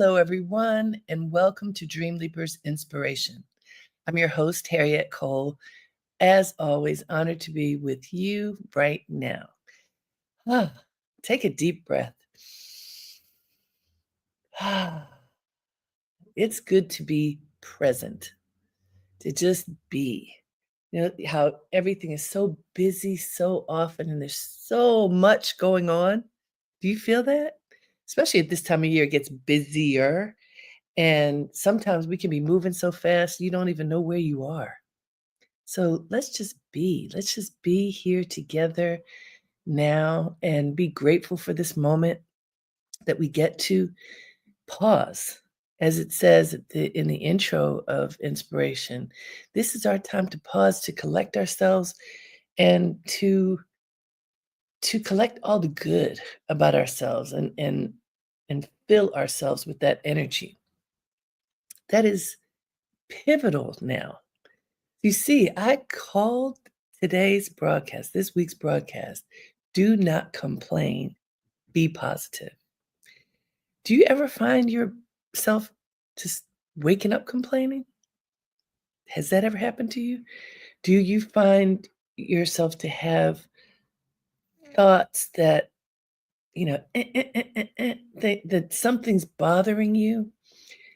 Hello, everyone, and welcome to Dreamleapers Inspiration. I'm your host, Harriet Cole. As always, honored to be with you right now. Ah, take a deep breath. It's good to be present, to just be. You know, how everything is so busy so often and there's so much going on. Do you feel that? Especially at this time of year, it gets busier. And sometimes we can be moving so fast, you don't even know where you are. So let's just be. Let's just be here together now and be grateful for this moment that we get to pause. As it says in the intro of inspiration, this is our time to pause, to collect ourselves, and to collect all the good about ourselves and fill ourselves with that energy. That is pivotal now. You see, I called today's broadcast, this week's broadcast, "Do Not Complain, Be Positive." Do you ever find yourself just waking up complaining? Has that ever happened to you? Do you find yourself to have thoughts that, that something's bothering you,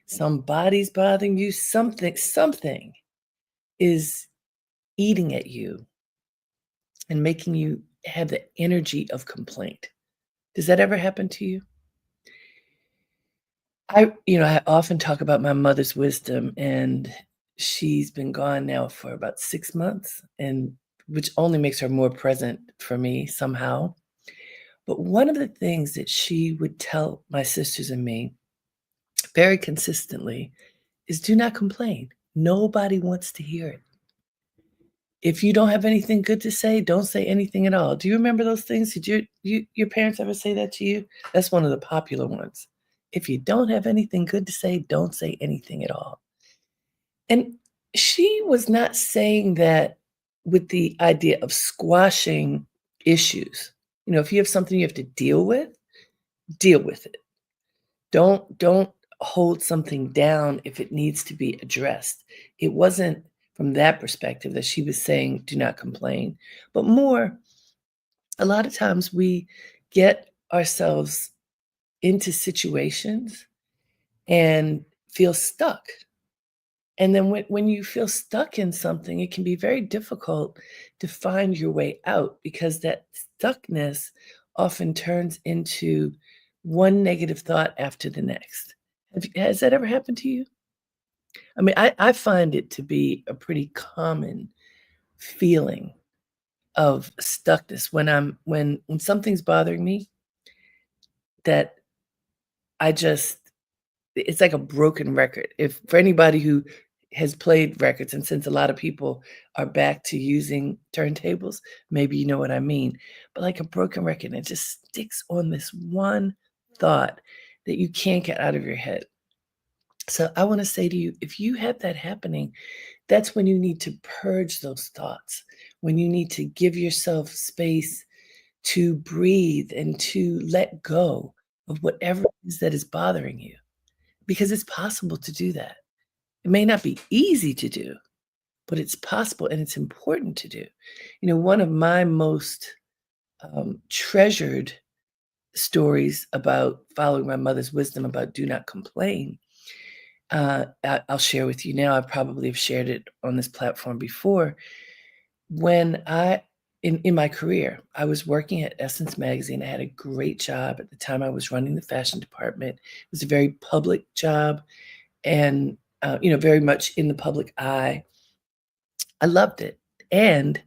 somebody's bothering you, something is eating at you and making you have the energy of complaint? Does that ever happen to you? I often talk about my mother's wisdom, and she's been gone now for about 6 months, and which only makes her more present for me somehow. But one of the things that she would tell my sisters and me very consistently is, "Do not complain. Nobody wants to hear it. If you don't have anything good to say, don't say anything at all." Do you remember those things? Did your parents ever say that to you? That's one of the popular ones. If you don't have anything good to say, don't say anything at all. And she was not saying that with the idea of squashing issues. If you have something you have to deal with it. Don't hold something down if it needs to be addressed. It wasn't from that perspective that she was saying, "Do not complain," but more, a lot of times we get ourselves into situations and feel stuck. And then when you feel stuck in something, it can be very difficult to find your way out because that stuckness often turns into one negative thought after the next. Has that ever happened to you? I mean, I find it to be a pretty common feeling of stuckness when something's bothering me that I just it's like a broken record. If for anybody who has played records, and since a lot of people are back to using turntables, maybe you know what I mean. But like a broken record, it just sticks on this one thought that you can't get out of your head. So I want to say to you, if you have that happening, that's when you need to purge those thoughts, when you need to give yourself space to breathe and to let go of whatever it is that is bothering you, because it's possible to do that. It may not be easy to do, but it's possible and it's important to do. One of my most treasured stories about following my mother's wisdom about do not complain, I'll share with you now. I probably have shared it on this platform before. When in my career, I was working at Essence Magazine. I had a great job. At the time, I was running the fashion department. It was a very public job and, very much in the public eye. I loved it. And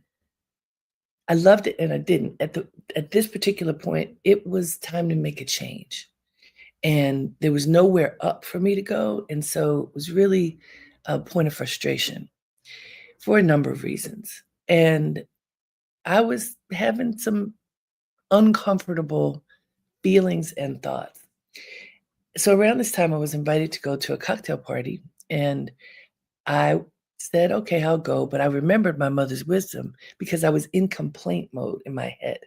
I loved it and I didn't. At this particular point, it was time to make a change. And there was nowhere up for me to go. And so it was really a point of frustration for a number of reasons. And I was having some uncomfortable feelings and thoughts. So around this time, I was invited to go to a cocktail party, and I said, "Okay, I'll go." But I remembered my mother's wisdom because I was in complaint mode in my head.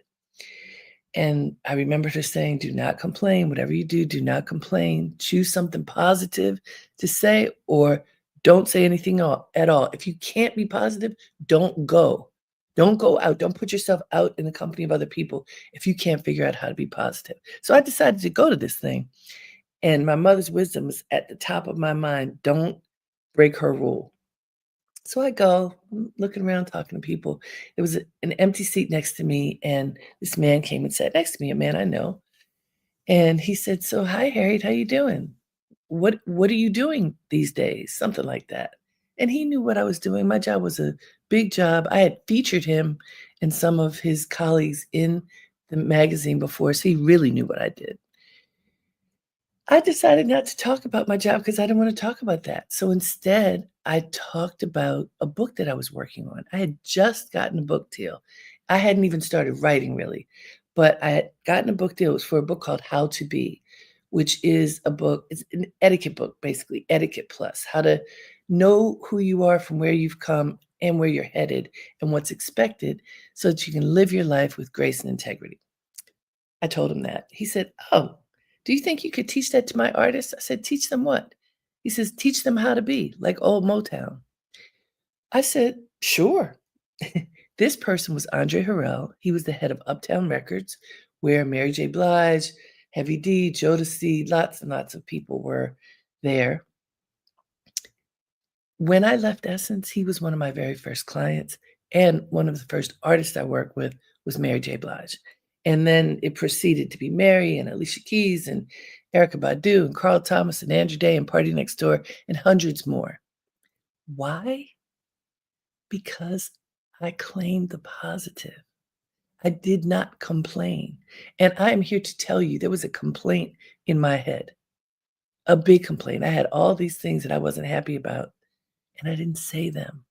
And I remembered her saying, "Do not complain. Whatever you do, do not complain. Choose something positive to say or don't say anything at all. If you can't be positive, don't go. Don't go out. Don't put yourself out in the company of other people if you can't figure out how to be positive." So I decided to go to this thing, and my mother's wisdom was at the top of my mind. Don't break her rule. So I go, I'm looking around, talking to people. There was an empty seat next to me, and this man came and sat next to me, a man I know. And he said, "So, hi, Harriet, how you doing? What are you doing these days?" Something like that. And he knew what I was doing. My job was a big job. I had featured him and some of his colleagues in the magazine before, so he really knew what I did. I decided not to talk about my job because I didn't wanna talk about that. So instead, I talked about a book that I was working on. I had just gotten a book deal. I hadn't even started writing really, but I had gotten a book deal. It was for a book called How to Be, which is a book, it's an etiquette book, basically, Etiquette Plus, how to know who you are from where you've come and where you're headed and what's expected so that you can live your life with grace and integrity. I told him that. He said, "Oh, do you think you could teach that to my artists?" I said, "Teach them what?" He says, "Teach them how to be like old Motown." I said, "Sure." This person was Andre Harrell. He was the head of Uptown Records, where Mary J. Blige, Heavy D, Jodeci, lots and lots of people were there. When I left Essence, he was one of my very first clients, and one of the first artists I worked with was Mary J. Blige. And then it proceeded to be Mary and Alicia Keys and Erykah Badu and Carl Thomas and Andrew Day and Party Next Door and hundreds more. Why? Because I claimed the positive. I did not complain. And I am here to tell you there was a complaint in my head, a big complaint. I had all these things that I wasn't happy about, and I didn't say them.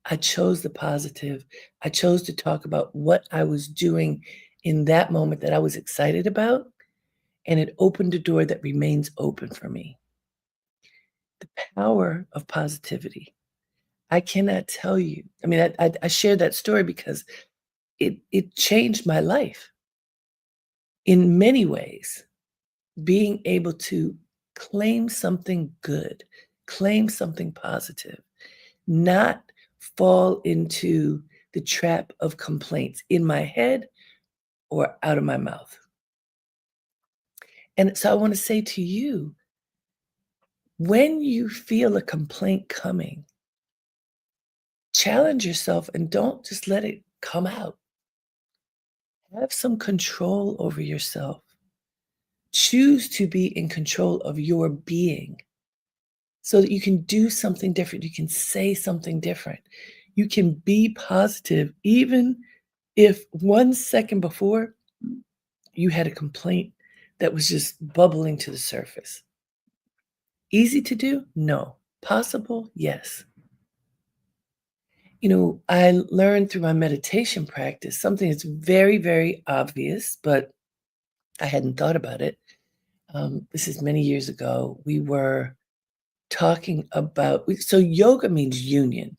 I chose the positive. I chose to talk about what I was doing in that moment that I was excited about, and it opened a door that remains open for me. The power of positivity. I cannot tell you. I mean, I shared that story because it changed my life in many ways. Being able to claim something good, claim something positive, not fall into the trap of complaints in my head or out of my mouth. And so I want to say to you, when you feel a complaint coming, challenge yourself and don't just let it come out. Have some control over yourself. Choose to be in control of your being so that you can do something different. You can say something different. You can be positive, even if 1 second before you had a complaint that was just bubbling to the surface. Easy to do? No. Possible? Yes. I learned through my meditation practice something that's very, very obvious, but I hadn't thought about it. This is many years ago. We were talking about, so yoga means union.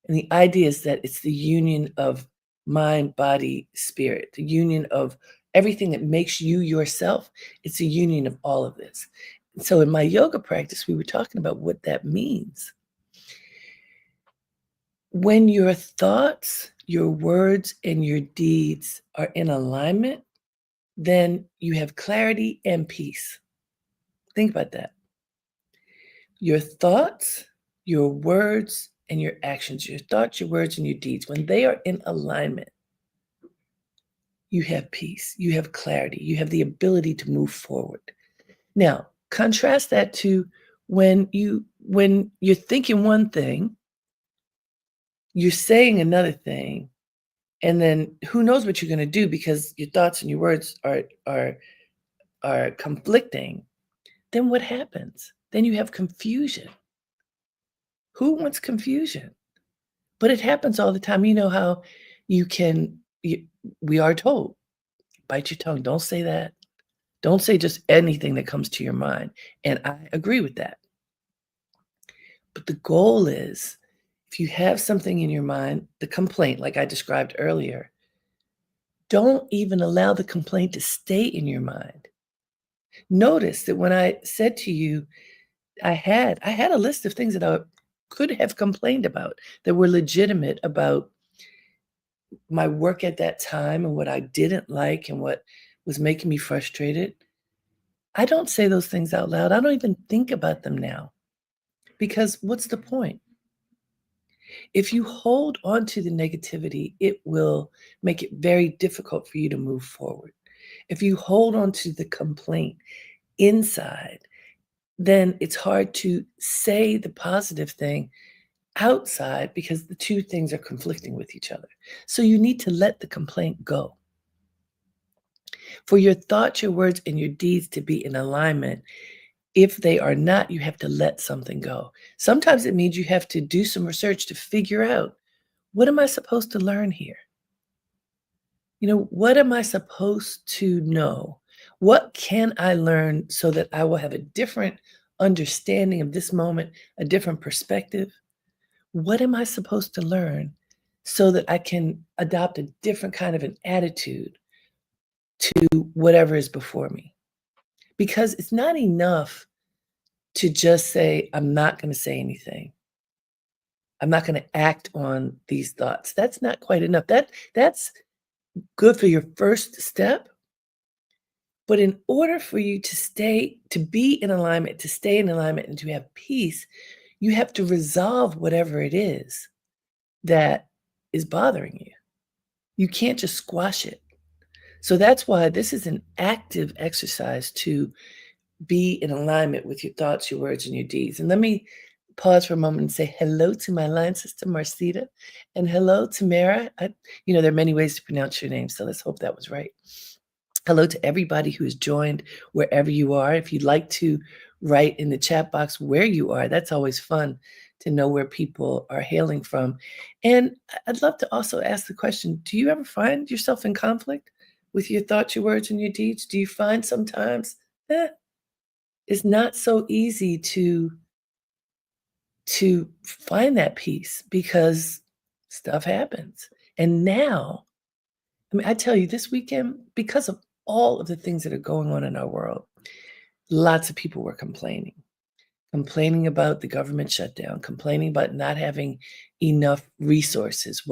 And the idea is that it's the union of mind, body, spirit, the union of everything that makes you yourself. It's a union of all of this. So in my yoga practice, we were talking about what that means. When your thoughts, your words, and your deeds are in alignment, then you have clarity and peace. Think about that. Your thoughts, your words, and your actions, your thoughts, your words, and your deeds, when they are in alignment, you have peace, you have clarity, you have the ability to move forward. Now, contrast that to when you're thinking one thing, you're saying another thing, and then who knows what you're going to do because your thoughts and your words are conflicting. Then what happens? Then you have confusion. Who wants confusion? But it happens all the time. You know how we are told, bite your tongue. Don't say that. Don't say just anything that comes to your mind. And I agree with that. But the goal is, if you have something in your mind, the complaint, like I described earlier, Don't even allow the complaint to stay in your mind. Notice that when I said to you, I had a list of things that I could have complained about that were legitimate about my work at that time and what I didn't like and what was making me frustrated. I don't say those things out loud. I don't even think about them now because what's the point? If you hold on to the negativity, it will make it very difficult for you to move forward. If you hold on to the complaint inside, then it's hard to say the positive thing outside because the two things are conflicting with each other. So you need to let the complaint go. For your thoughts, your words, and your deeds to be in alignment, if they are not, you have to let something go. Sometimes it means you have to do some research to figure out, what am I supposed to learn here? What am I supposed to know? What can I learn so that I will have a different understanding of this moment, a different perspective? What am I supposed to learn so that I can adopt a different kind of an attitude to whatever is before me? Because it's not enough to just say, I'm not going to say anything. I'm not going to act on these thoughts. That's not quite enough. That's good for your first step. But in order for you to be in alignment, to stay in alignment and to have peace, you have to resolve whatever it is that is bothering you. You can't just squash it. So that's why this is an active exercise to be in alignment with your thoughts, your words, and your deeds. And let me pause for a moment and say hello to my line sister, Marcita, and hello, Tamara. There are many ways to pronounce your name, so let's hope that was right. Hello to everybody who has joined wherever you are. If you'd like to write in the chat box where you are, that's always fun to know where people are hailing from. And I'd love to also ask the question, do you ever find yourself in conflict with your thoughts, your words, and your deeds? Do you find sometimes it's not so easy to find that peace because stuff happens? And now, I tell you, this weekend, because of all of the things that are going on in our world, lots of people were complaining about the government shutdown, complaining about not having enough resources,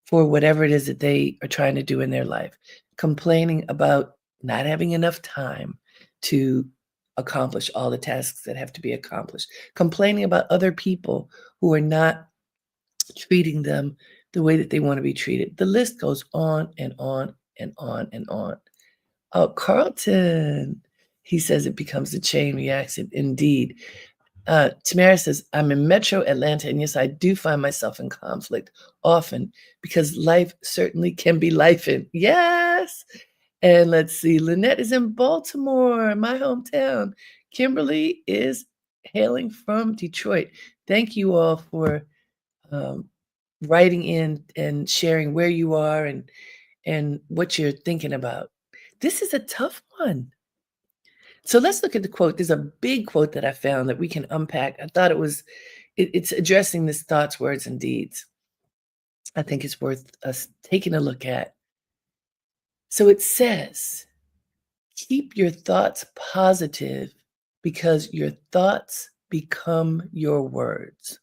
for whatever it is that they are trying to do in their life, complaining about not having enough time to accomplish all the tasks that have to be accomplished, complaining about other people who are not treating them the way that they want to be treated. The list goes on and on and on and on. Oh, Carlton, he says it becomes a chain reaction. Indeed. Tamara says, I'm in Metro Atlanta, and yes, I do find myself in conflict often because life certainly can be lifing. Yes. And let's see, Lynette is in Baltimore, my hometown. Kimberly is hailing from Detroit. Thank you all for um, writing in and sharing where you are and what you're thinking about. This is a tough one. So let's look at the quote. There's a big quote that I found that we can unpack. I thought it's addressing this thoughts, words, and deeds. I think it's worth us taking a look at. So it says, keep your thoughts positive because your thoughts become your words.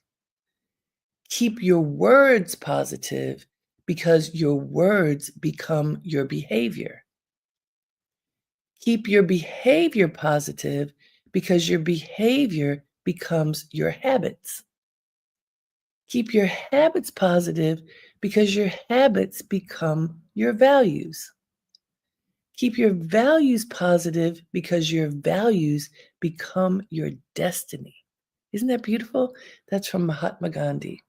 Keep your words positive because your words become your behavior. Keep your behavior positive because your behavior becomes your habits. Keep your habits positive because your habits become your values. Keep your values positive because your values become your destiny. Isn't that beautiful? That's from Mahatma Gandhi.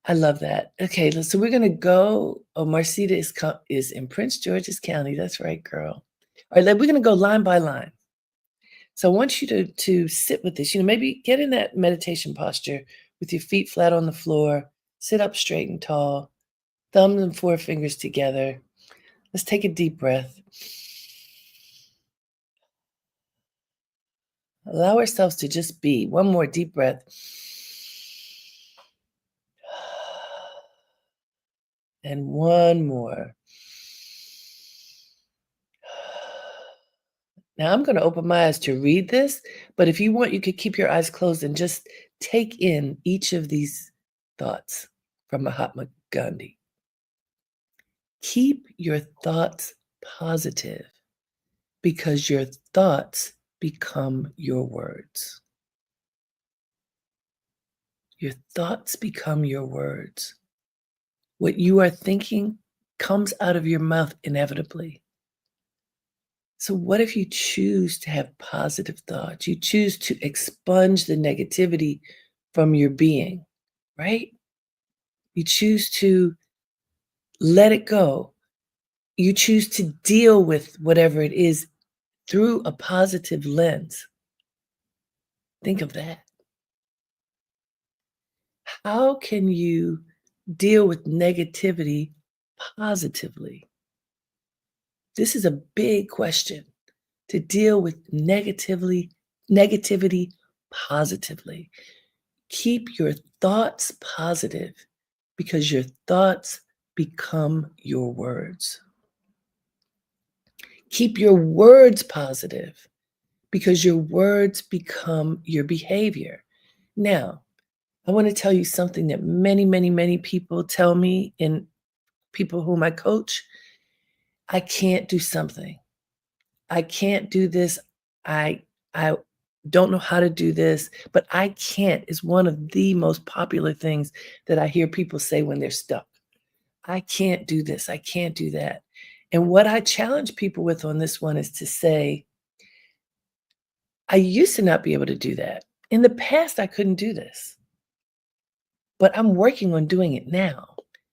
I love that. Okay, so we're gonna go. Oh, Marcita is in Prince George's County. That's right, girl. All right, we're gonna go line by line. So I want you to sit with this. Maybe get in that meditation posture with your feet flat on the floor. Sit up straight and tall. Thumbs and forefingers together. Let's take a deep breath. Allow ourselves to just be. One more deep breath. And one more. Now I'm going to open my eyes to read this, but if you want, you could keep your eyes closed and just take in each of these thoughts from Mahatma Gandhi. Keep your thoughts positive because your thoughts become your words. Your thoughts become your words. What you are thinking comes out of your mouth inevitably. So, what if you choose to have positive thoughts? You choose to expunge the negativity from your being, right? You choose to let it go. You choose to deal with whatever it is through a positive lens. Think of that. How can you deal with negativity positively? This is a big question to deal with negativity positively. Keep your thoughts positive because your thoughts become your words. Keep your words positive because your words become your behavior. Now, I want to tell you something that many, many, many people tell me, and people whom I coach. I can't do something. I can't do this. I don't know how to do this, but I can't is one of the most popular things that I hear people say when they're stuck. I can't do this. I can't do that. And what I challenge people with on this one is to say, I used to not be able to do that. In the past, I couldn't do this, but I'm working on doing it now.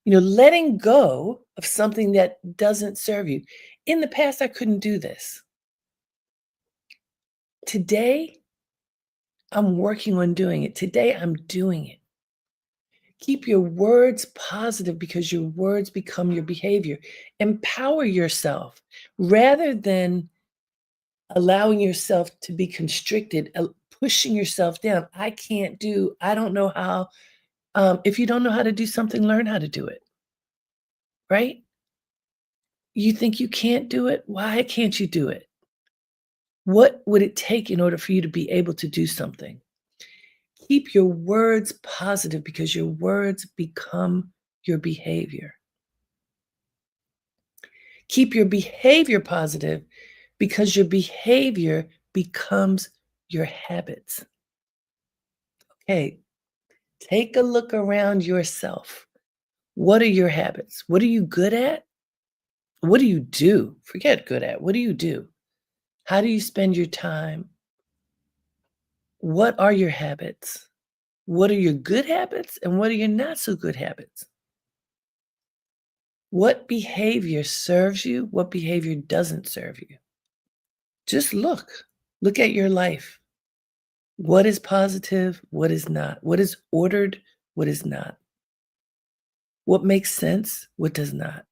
Letting go of something that doesn't serve you. In the past, I couldn't do this. Today, I'm working on doing it. Today, I'm doing it. Keep your words positive because your words become your behavior. Empower yourself rather than allowing yourself to be constricted, pushing yourself down. I don't know how. If you don't know how to do something, learn how to do it, right? You think you can't do it? Why can't you do it? What would it take in order for you to be able to do something? Keep your words positive because your words become your behavior. Keep your behavior positive because your behavior becomes your habits. Okay, take a look around yourself. What are your habits? What are you good at? What do you do? Forget good at. What do you do? How do you spend your time? What are your habits? What are your good habits and what are your not so good habits? What behavior serves you? What behavior doesn't serve you? Just look. Look at your life. What is positive? What is not? What is ordered? What is not? What makes sense? What does not?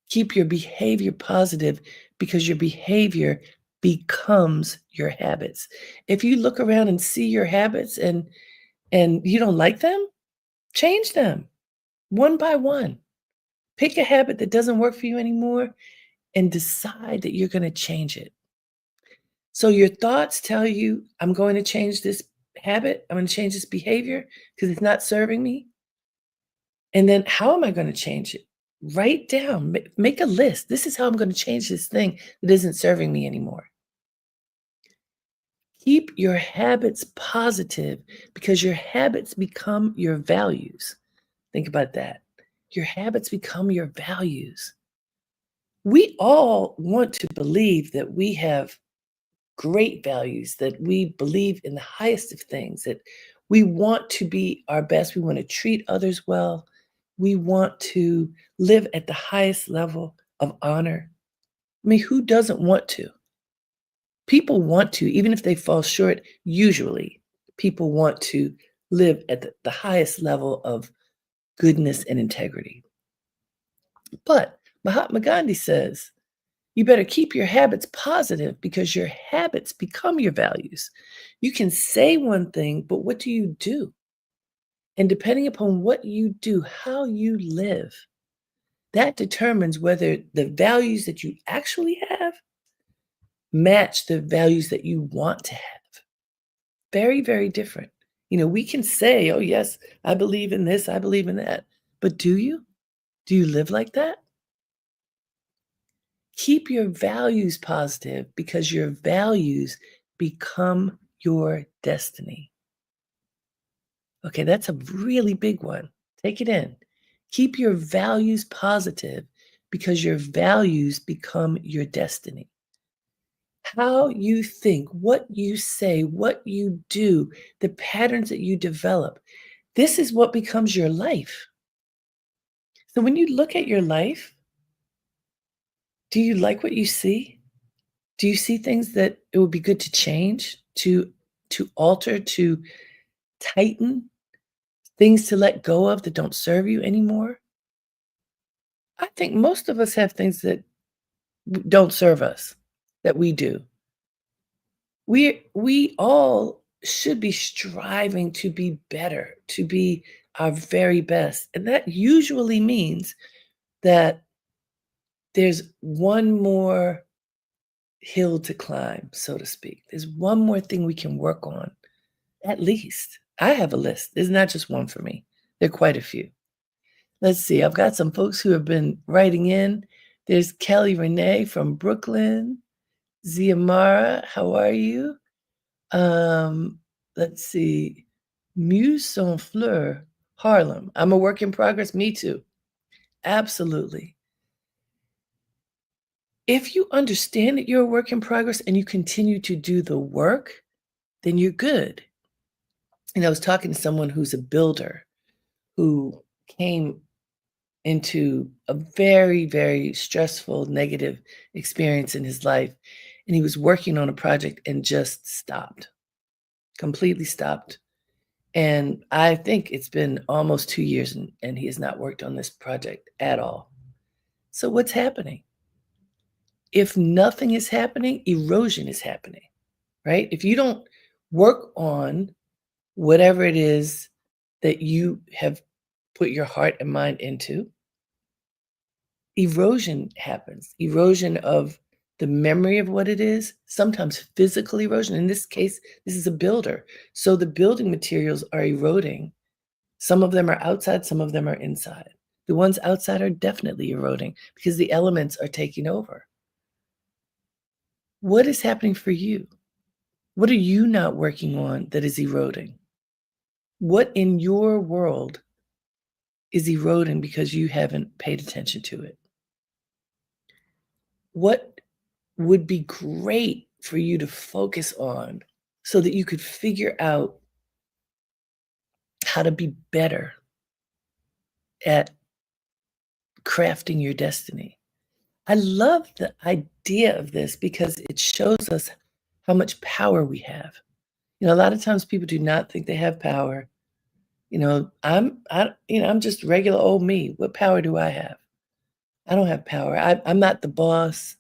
Keep your behavior positive because your behavior becomes your habits. If you look around and see your habits and you don't like them, change them one by one. Pick a habit that doesn't work for you anymore and decide that you're going to change it. So your thoughts tell you, I'm going to change this habit. I'm going to change this behavior because it's not serving me. And then how am I going to change it? Write down, make a list. This is how I'm going to change this thing that isn't serving me anymore. Keep your habits positive because your habits become your values. Think about that. Your habits become your values. We all want to believe that we have great values, that we believe in the highest of things, that we want to be our best. We want to treat others well. We want to live at the highest level of honor. I mean, who doesn't want to? People want to, even if they fall short, usually people want to live at the highest level of goodness and integrity. But Mahatma Gandhi says, you better keep your habits positive because your habits become your values. You can say one thing, but what do you do? And depending upon what you do, how you live, that determines whether the values that you actually have match the values that you want to have. Very, very different. We can say, oh, yes, I believe in this, I believe in that. But do you? Do you live like that? Keep your values positive because your values become your destiny. Okay, that's a really big one. Take it in. Keep your values positive because your values become your destiny. How you think, what you say, what you do, the patterns that you develop, this is what becomes your life. So when you look at your life, do you like what you see? Do you see things that it would be good to change, to alter, to tighten, things to let go of that don't serve you anymore? I think most of us have things that don't serve us, that we do. We all should be striving to be better, to be our very best, and that usually means that there's one more hill to climb, so to speak. There's one more thing we can work on, at least. I have a list. There's not just one for me. There are quite a few. Let's see. I've got some folks who have been writing in. There's Kelly Renee from Brooklyn. Ziamara, how are you? Um, let's see. Muse Sans Fleur, Harlem. I'm a work in progress. Me too. Absolutely. If you understand that you're a work in progress and you continue to do the work, then you're good. And I was talking to someone who's a builder who came into a very, very stressful, negative experience in his life. And he was working on a project and just stopped, completely stopped. And I think it's been almost 2 years and he has not worked on this project at all. So what's happening? If nothing is happening, erosion is happening, right? If you don't work on whatever it is that you have put your heart and mind into, erosion happens. Erosion of the memory of what it is, sometimes physical erosion. In this case, this is a builder. So the building materials are eroding. Some of them are outside, some of them are inside. The ones outside are definitely eroding because the elements are taking over. What is happening for you? What are you not working on that is eroding? What in your world is eroding because you haven't paid attention to it? What would be great for you to focus on so that you could figure out how to be better at crafting your destiny? I love the idea of this because it shows us how much power we have. A lot of times people do not think they have power. I'm just regular old me. What power do I have? I don't have power. I'm not the boss.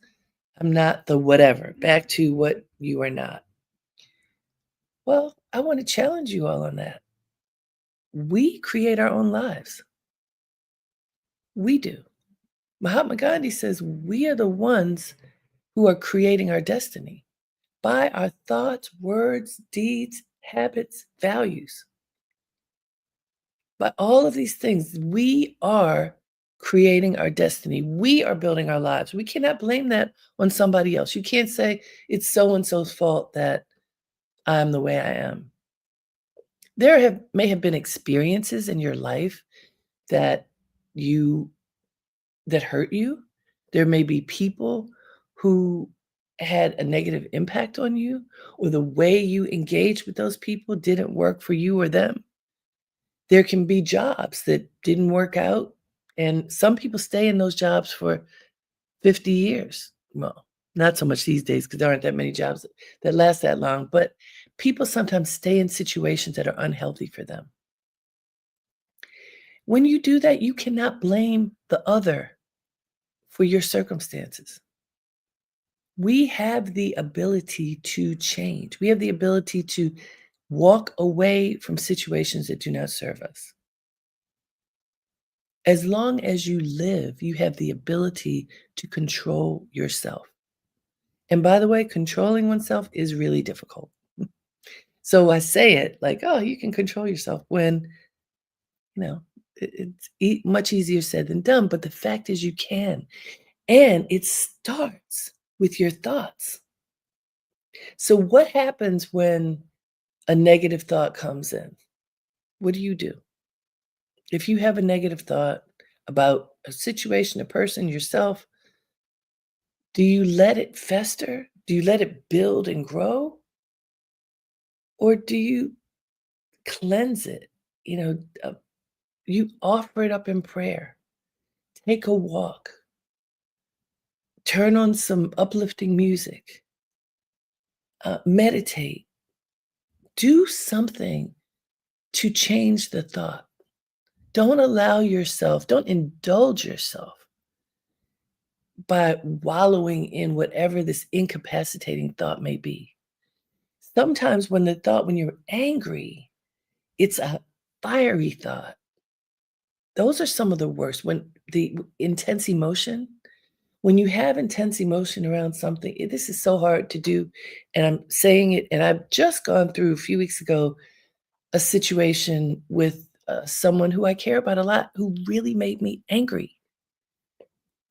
I'm not the whatever. Back to what you are not. Well, I want to challenge you all on that. We create our own lives. We do. Mahatma Gandhi says we are the ones who are creating our destiny by our thoughts, words, deeds, habits, values. By all of these things, we are creating our destiny. We are building our lives. We cannot blame that on somebody else. You can't say it's so and so's fault that I'm the way I am. May have been experiences in your life that you that hurt you. There may be people who had a negative impact on you, or the way you engaged with those people didn't work for you or them. There can be jobs that didn't work out, and some people stay in those jobs for 50 years. Well, not so much these days because there aren't that many jobs that last that long, but people sometimes stay in situations that are unhealthy for them. When you do that, you cannot blame the other for your circumstances. We have the ability to change. We have the ability to Walk away from situations that do not serve us. As long as you live, you have the ability to control yourself. And by the way, controlling oneself is really difficult. So I say it like, "Oh, you can control yourself," when, you know, it's much easier said than done, but the fact is you can, and it starts with your thoughts. So what happens when a negative thought comes in? What do you do? If you have a negative thought about a situation, a person, yourself, do you let it fester? Do you let it build and grow? Or do you cleanse it? You know, you offer it up in prayer. Take a walk. Turn on some uplifting music. Meditate. Do something to change the thought. Don't indulge yourself by wallowing in whatever this incapacitating thought may be. Sometimes when you're angry, it's a fiery thought. Those are some of the worst. When the intense emotion, when you have intense emotion around something, this is so hard to do. And I'm saying it, and I've just gone through a few weeks ago a situation with someone who I care about a lot who really made me angry.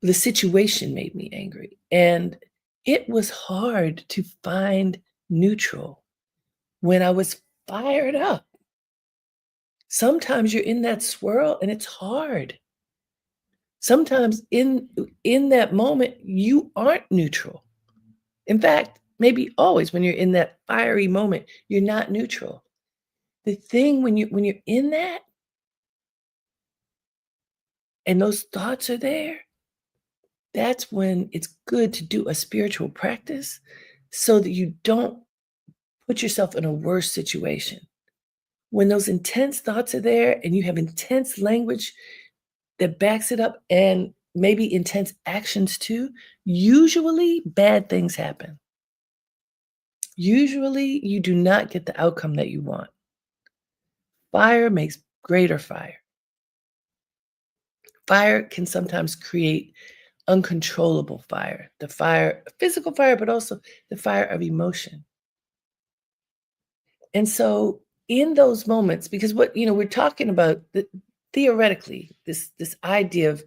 The situation made me angry. And it was hard to find neutral when I was fired up. Sometimes you're in that swirl and it's hard. Sometimes in that moment, you aren't neutral. In fact, maybe always when you're in that fiery moment, you're not neutral. The thing when you're in that and those thoughts are there, that's when it's good to do a spiritual practice so that you don't put yourself in a worse situation. When those intense thoughts are there and you have intense language that backs it up and maybe intense actions too, usually bad things happen. Usually you do not get the outcome that you want. Fire makes greater fire. Fire can sometimes create uncontrollable fire, the fire, physical fire, but also the fire of emotion. And so in those moments, because we're talking about theoretically, this idea of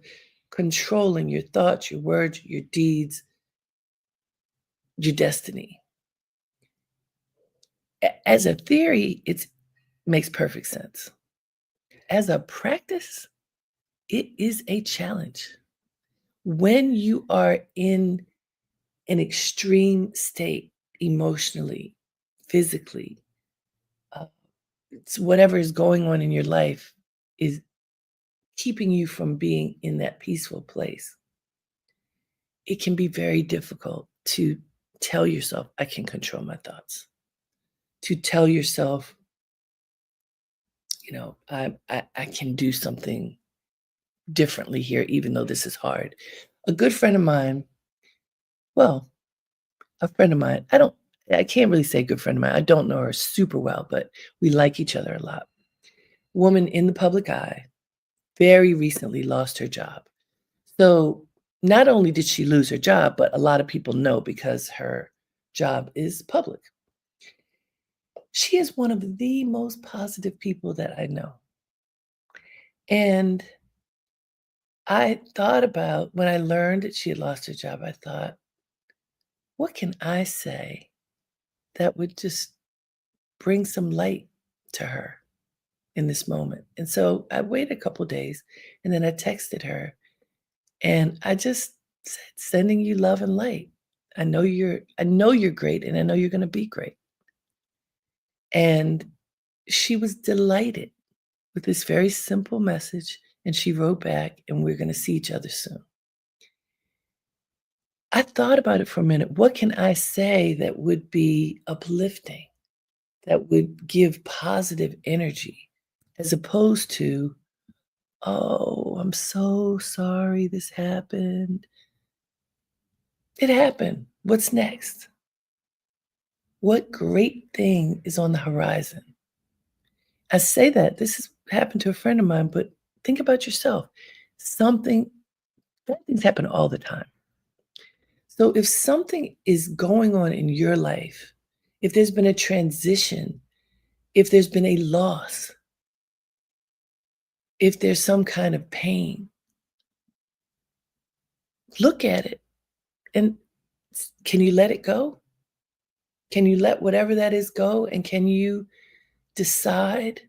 controlling your thoughts, your words, your deeds, your destiny. As a theory, it makes perfect sense. As a practice, it is a challenge. When you are in an extreme state emotionally, physically, uh, whatever is going on in your life is keeping you from being in that peaceful place. It can be very difficult to tell yourself, I can control my thoughts, to tell yourself, I can do something differently here, even though this is hard. A good friend of mine, well, a friend of mine, I can't really say good friend of mine. I don't know her super well, but we like each other a lot. Woman in the public eye, very recently lost her job. So not only did she lose her job, but a lot of people know because her job is public. She is one of the most positive people that I know. And I thought about when I learned that she had lost her job, I thought, what can I say that would just bring some light to her in this moment? And so I waited a couple days and then I texted her and I just said, sending you love and light. I know you're great and I know you're gonna be great. And she was delighted with this very simple message. And she wrote back, and we're gonna see each other soon. I thought about it for a minute. What can I say that would be uplifting, that would give positive energy, as opposed to, "Oh, I'm so sorry this happened." It happened. What's next? What great thing is on the horizon? I say that this has happened to a friend of mine, but think about yourself. Something Bad things happen all the time. So if something is going on in your life, if there's been a transition, if there's been a loss, if there's some kind of pain, look at it and can you let it go? Can you let whatever that is go? And can you decide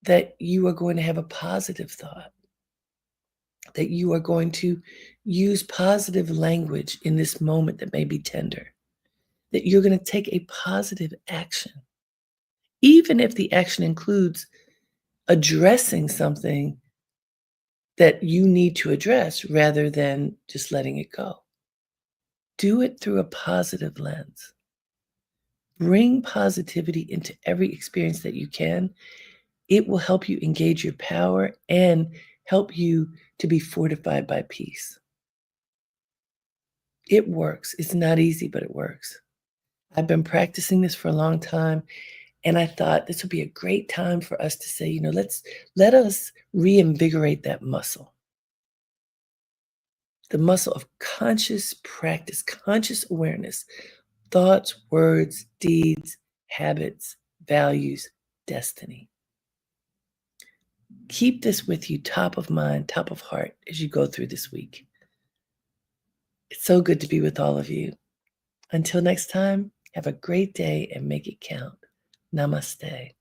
that you are going to have a positive thought, that you are going to use positive language in this moment that may be tender, that you're going to take a positive action, even if the action includes addressing something that you need to address rather than just letting it go. Do it through a positive lens. Bring positivity into every experience that you can. It will help you engage your power and help you to be fortified by peace. It works. It's not easy, but it works. I've been practicing this for a long time, and I thought this would be a great time for us to say, let us reinvigorate that muscle. The muscle of conscious practice, conscious awareness, thoughts, words, deeds, habits, values, destiny. Keep this with you top of mind, top of heart as you go through this week. It's so good to be with all of you. Until next time, have a great day and make it count. Namaste.